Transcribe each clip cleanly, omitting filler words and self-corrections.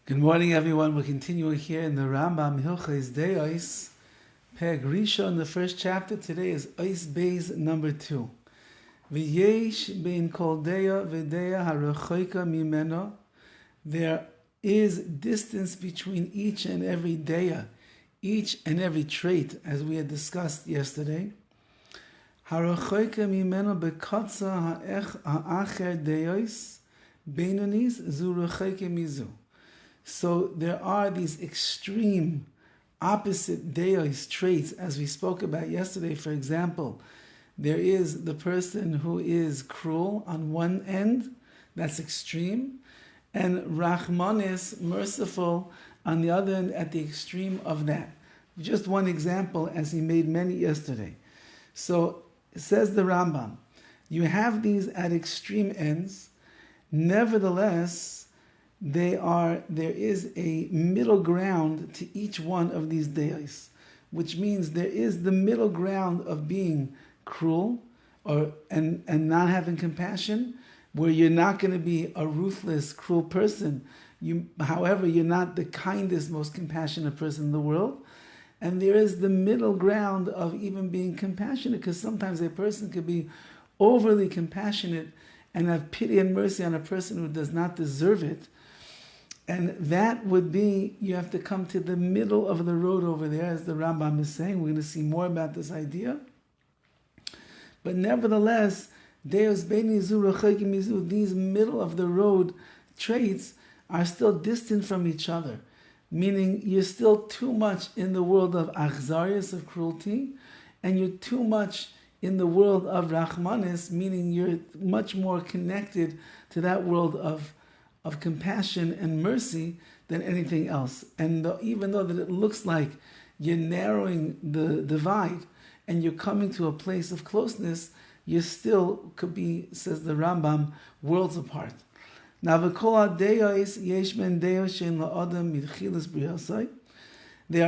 Good morning, everyone. We're continuing here in the Rambam Hilchos Deos, Perek Rishon. In the first chapter today is Ois Beis number 2. V'yesh bein kol deya v'deya harechoika mimeno. There is distance between each and every deya, each and every trait, as we had discussed yesterday. Harechoika mimeno bekatza ha'acher deyos beinonis zu rechoika mizu. So there are these extreme opposite deos traits, as we spoke about yesterday. For example, there is the person who is cruel on one end, that's extreme, and Rahmanis, merciful, on the other end, at the extreme of that. Just one example, as he made many yesterday. So it says the Rambam, you have these at extreme ends. Nevertheless, there is a middle ground to each one of these deos, which means there is the middle ground of being cruel and not having compassion, where you're not going to be a ruthless, cruel person. However, you're not the kindest, most compassionate person in the world. And there is the middle ground of even being compassionate, because sometimes a person could be overly compassionate and have pity and mercy on a person who does not deserve it. And that would be, you have to come to the middle of the road over there, as the Rambam is saying. We're going to see more about this idea. But nevertheless, Deus Beini Zu Rechokim Mizu, these middle of the road traits are still distant from each other. Meaning you're still too much in the world of achzarias, of cruelty, and you're too much in the world of rachmanis, meaning you're much more connected to that world of compassion and mercy than anything else. And even though that it looks like you're narrowing the divide and you're coming to a place of closeness, you still could be, says the Rambam, worlds apart. Now, there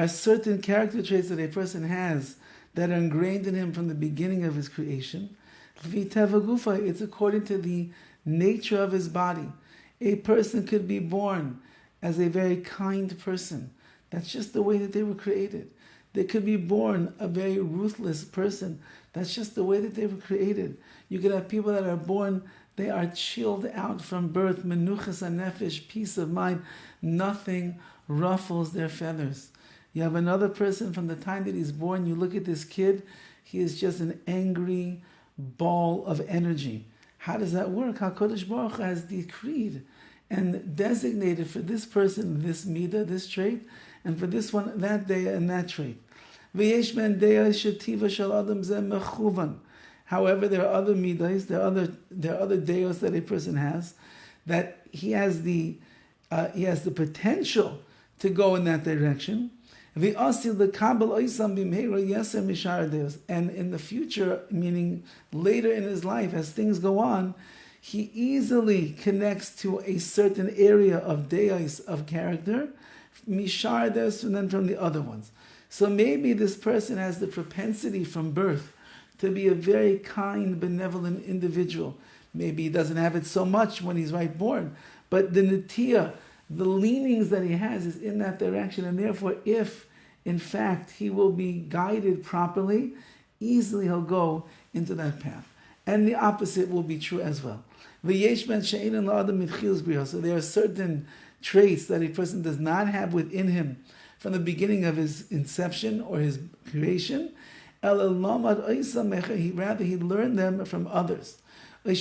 are certain character traits that a person has that are ingrained in him from the beginning of his creation. It's according to the nature of his body. A person could be born as a very kind person. That's just the way that they were created. They could be born a very ruthless person. That's just the way that they were created. You could have people that are born, they are chilled out from birth, menuchas hanefesh, peace of mind. Nothing ruffles their feathers. You have another person, from the time that he's born, you look at this kid, he is just an angry ball of energy. How does that work? HaKadosh Baruch Hu has decreed and designated for this person this midah, this trait, and for this one that day and that trait. However, there are other midas, there are other deos that a person has, that he has the potential to go in that direction. And in the future, meaning later in his life, as things go on, he easily connects to a certain area of deis, of character, mishar deis, and then from the other ones. So maybe this person has the propensity from birth to be a very kind, benevolent individual. Maybe he doesn't have it so much when he's right born, but the netiyah, the leanings that he has is in that direction, and therefore if in fact he will be guided properly, easily he'll go into that path. And the opposite will be true as well. So there are certain traits that a person does not have within him from the beginning of his inception or his creation. Rather, he learned them from others. Or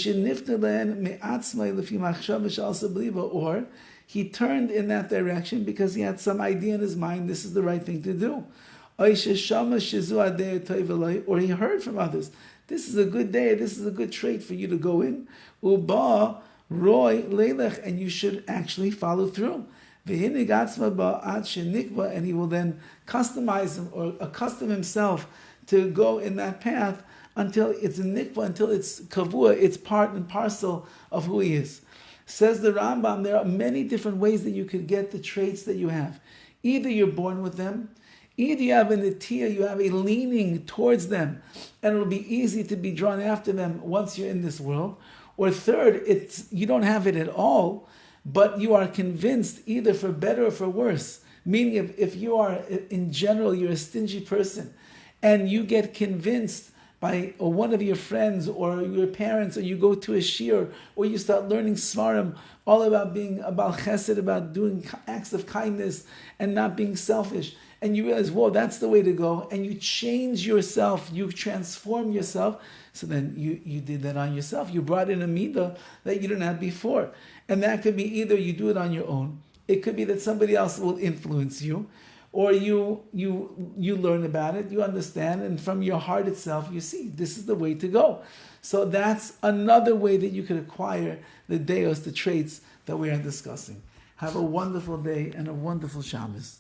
he turned in that direction because he had some idea in his mind, this is the right thing to do. Or he heard from others, this is a good day, this is a good trait for you to go in. And you should actually follow through. And he will then customize him or accustom himself to go in that path until it's a nikva, until it's kavua, it's part and parcel of who he is. Says the Rambam, there are many different ways that you could get the traits that you have. Either you're born with them, either you have a netiyah, you have a leaning towards them, and it'll be easy to be drawn after them once you're in this world. Or third, you don't have it at all, but you are convinced either for better or for worse. Meaning if you are, in general, you're a stingy person, and you get convinced by one of your friends or your parents, or you go to a shiur, or you start learning svarim, all about being about chesed, about doing acts of kindness and not being selfish, and you realize, whoa, that's the way to go, and you change yourself, you transform yourself, so then you did that on yourself. You brought in a midah that you didn't have before. And that could be either you do it on your own, it could be that somebody else will influence you, or you learn about it, you understand, and from your heart itself, you see, this is the way to go. So that's another way that you could acquire the deos, the traits that we are discussing. Have a wonderful day and a wonderful Shabbos.